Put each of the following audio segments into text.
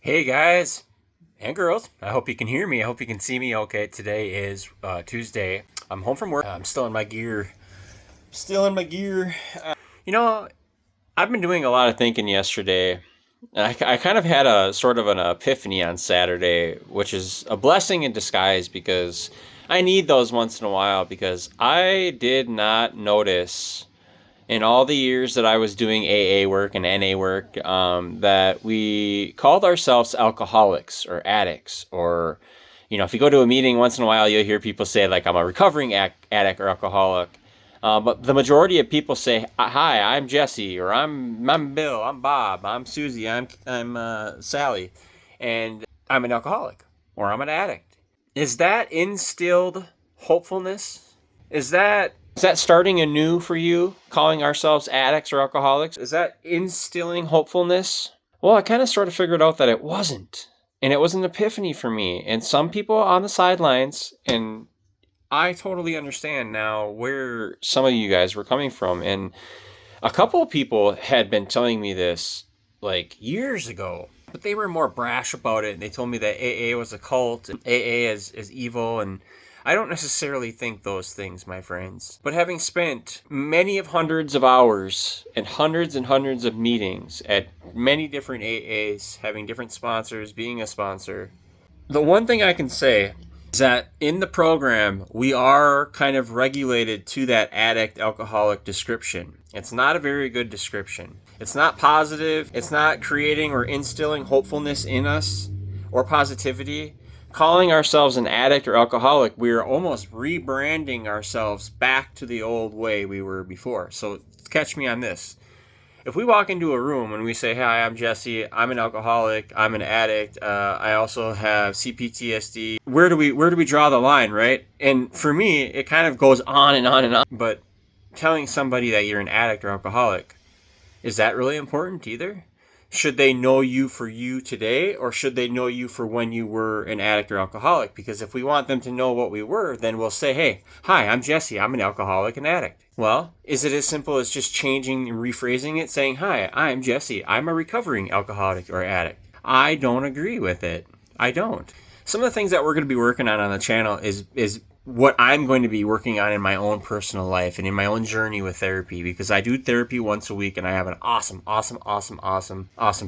Hey guys and girls, I hope you can hear me. I hope you can see me okay. Today is Tuesday. I'm home from work. I'm still in my gear. Still in my gear. You know, I've been doing a lot of thinking yesterday. I kind of had a sort of an epiphany on Saturday, which is a blessing in disguise because I need those once in a while because I did not notice in all the years that I was doing AA work and NA work, that we called ourselves alcoholics or addicts. Or, if you go to a meeting once in a while, you'll hear people say, like, I'm a recovering addict or alcoholic. But the majority of people say, "Hi, I'm Jesse," or "I'm Bill," "I'm Bob," "I'm Susie," "I'm Sally," and I'm an alcoholic or I'm an addict. Is that instilled hopefulness? Is that starting anew for you, calling ourselves addicts or alcoholics? Is that instilling hopefulness? Well, I kind of sort of figured out that it wasn't. And it was an epiphany for me. And some people on the sidelines, and I totally understand now where some of you guys were coming from. And a couple of people had been telling me this like years ago, but they were more brash about it. They told me that AA was a cult and AA is evil, and I don't necessarily think those things, my friends. But having spent many of hundreds of hours and hundreds of meetings at many different AAs, having different sponsors, being a sponsor, the one thing I can say is that in the program, we are kind of regulated to that addict alcoholic description. It's not a very good description. It's not positive. It's not creating or instilling hopefulness in us or positivity. Calling ourselves an addict or alcoholic, we are almost rebranding ourselves back to the old way we were before. So catch me on this. If we walk into a room and we say, "Hi, I'm Jesse. I'm an alcoholic. I'm an addict. I also have CPTSD." Where do we draw the line, right? And for me, it kind of goes on and on and on. But telling somebody that you're an addict or alcoholic, is that really important either? Should they know you for you today, or should they know you for when you were an addict or alcoholic? Because if we want them to know what we were, then we'll say, "Hey, hi, I'm Jesse. I'm an alcoholic and addict." Well, is it as simple as just changing and rephrasing it, saying, "Hi, I'm Jesse. I'm a recovering alcoholic or addict"? I don't agree with it. I don't. Some of the things that we're going to be working on the channel is what I'm going to be working on in my own personal life and in my own journey with therapy, because I do therapy once a week and I have an awesome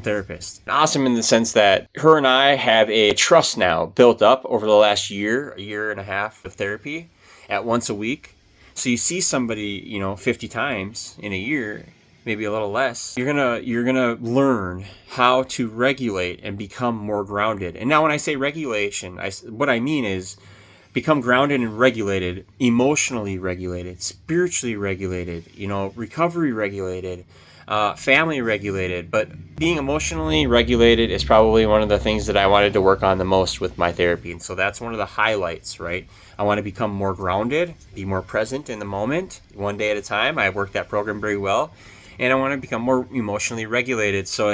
therapist. Awesome in the sense that her and I have a trust now built up over the last a year and a half of therapy at once a week. So you see somebody, 50 times in a year, maybe a little less. You're gonna learn how to regulate and become more grounded. And now when I say regulation, what I mean is become grounded and regulated, emotionally regulated, spiritually regulated, recovery regulated, family regulated. But being emotionally regulated is probably one of the things that I wanted to work on the most with my therapy. And so that's one of the highlights, right? I want to become more grounded, be more present in the moment, one day at a time. I've worked that program very well. And I want to become more emotionally regulated. So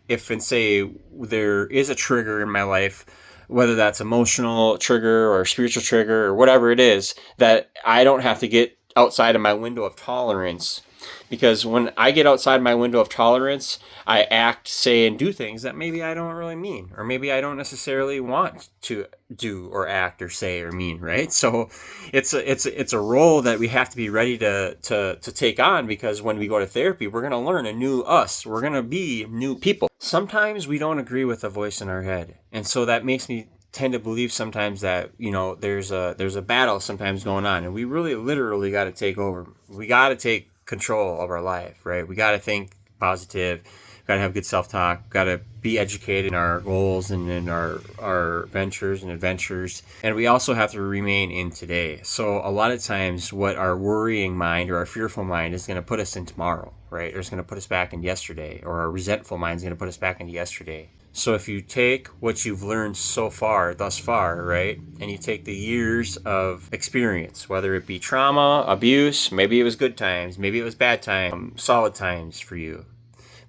if and say there is a trigger in my life, whether that's emotional trigger or spiritual trigger or whatever it is, that I don't have to get outside of my window of tolerance. Because when I get outside my window of tolerance, I act, say, and do things that maybe I don't really mean, or maybe I don't necessarily want to do or act or say or mean, right? So it's a role that we have to be ready to take on, because when we go to therapy, we're going to learn a new us. We're going to be new people. Sometimes we don't agree with the voice in our head. And so that makes me tend to believe sometimes that there's a battle sometimes going on, and we really literally got to take over. We got to take control of our life, right? We got to think positive, got to have good self-talk, got to be educated in our goals and in our ventures and adventures. And we also have to remain in today. So a lot of times what our worrying mind or our fearful mind is going to put us in tomorrow, right? Or it's going to put us back in yesterday, or our resentful mind is going to put us back into yesterday. So if you take what you've learned thus far, right, and you take the years of experience, whether it be trauma, abuse, maybe it was good times, maybe it was bad times, solid times for you.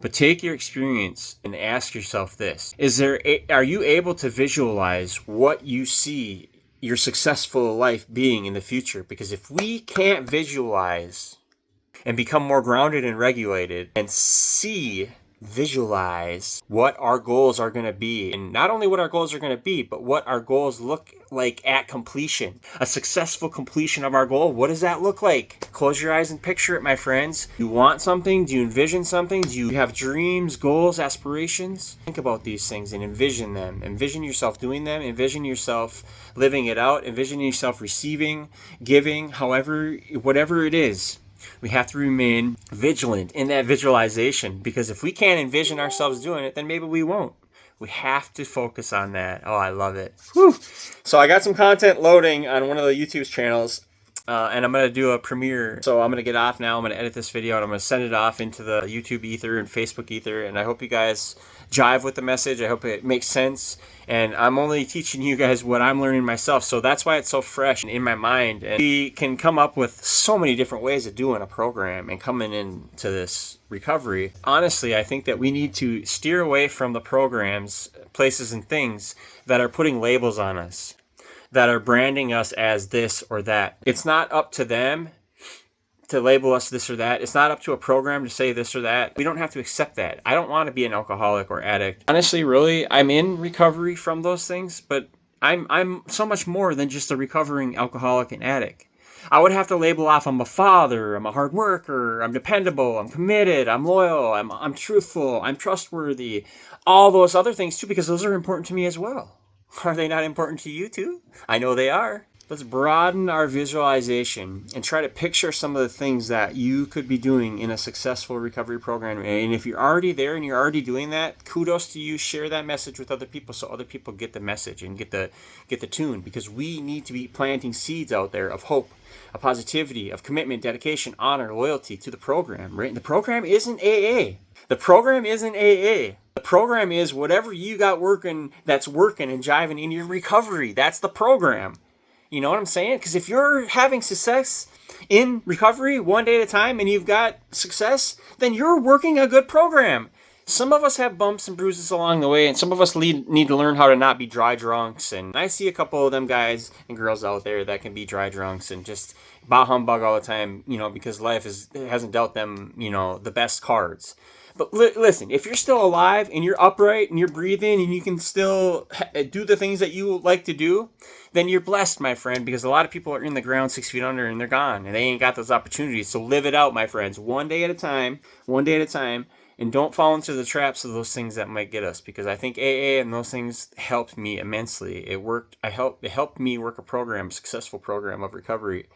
But take your experience and ask yourself this. Are you able to visualize what you see your successful life being in the future? Because if we can't visualize and become more grounded and regulated and see visualize what our goals are going to be. And not only what our goals are going to be, but what our goals look like at completion. A successful completion of our goal. What does that look like? Close your eyes and picture it, my friends. You want something? Do you envision something? Do you have dreams, goals, aspirations? Think about these things and envision them. Envision yourself doing them. Envision yourself living it out. Envision yourself receiving, giving, however, whatever it is. We have to remain vigilant in that visualization, because if we can't envision ourselves doing it, then maybe we won't. We have to focus on that. Oh, I love it. Whew. So I got some content loading on one of the YouTube channels, and I'm going to do a premiere. So I'm going to get off now. I'm going to edit this video, and I'm going to send it off into the YouTube ether and Facebook ether. And I hope you guys jive with the message. I hope it makes sense. And I'm only teaching you guys what I'm learning myself. So that's why it's so fresh in my mind. And we can come up with so many different ways of doing a program and coming into this recovery. Honestly, I think that we need to steer away from the programs, places, and things that are putting labels on us, that are branding us as this or that. It's not up to them to label us this or that. It's not up to a program to say this or that. We don't have to accept that. I don't want to be an alcoholic or addict. Honestly, really, I'm in recovery from those things, but I'm so much more than just a recovering alcoholic and addict. I would have to label off I'm a father, I'm a hard worker, I'm dependable, I'm committed, I'm loyal, I'm truthful, I'm trustworthy, all those other things too, because those are important to me as well. Are they not important to you too? I know they are. Let's broaden our visualization and try to picture some of the things that you could be doing in a successful recovery program. And if you're already there and you're already doing that, kudos to you. Share that message with other people so other people get the message and get the tune, because we need to be planting seeds out there of hope, of positivity, of commitment, dedication, honor, loyalty to the program, right? And the program isn't AA. The program isn't AA. The program is whatever you got working that's working and jiving in your recovery. That's the program. You know what I'm saying? Because if you're having success in recovery one day at a time and you've got success, then you're working a good program. Some of us have bumps and bruises along the way, and some of us need to learn how to not be dry drunks. And I see a couple of them guys and girls out there that can be dry drunks and just bah humbug all the time, you know, because life hasn't dealt them, you know, the best cards. But listen, if you're still alive and you're upright and you're breathing and you can still do the things that you like to do, then you're blessed, my friend, because a lot of people are in the ground 6 feet under and they're gone and they ain't got those opportunities. So live it out, my friends, one day at a time, and don't fall into the traps of those things that might get us, because I think AA and those things helped me immensely. It helped me work a successful program of recovery.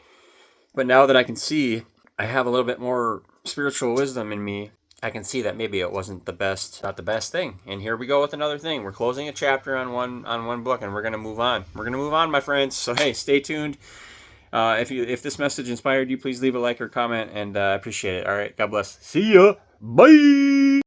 But now that I can see I have a little bit more spiritual wisdom in me, I can see that maybe it wasn't not the best thing. And here we go with another thing. We're closing a chapter on one book, and we're gonna move on. We're gonna move on, my friends. So hey, stay tuned. If this message inspired you, please leave a like or comment, and I appreciate it. All right, God bless. See ya. Bye.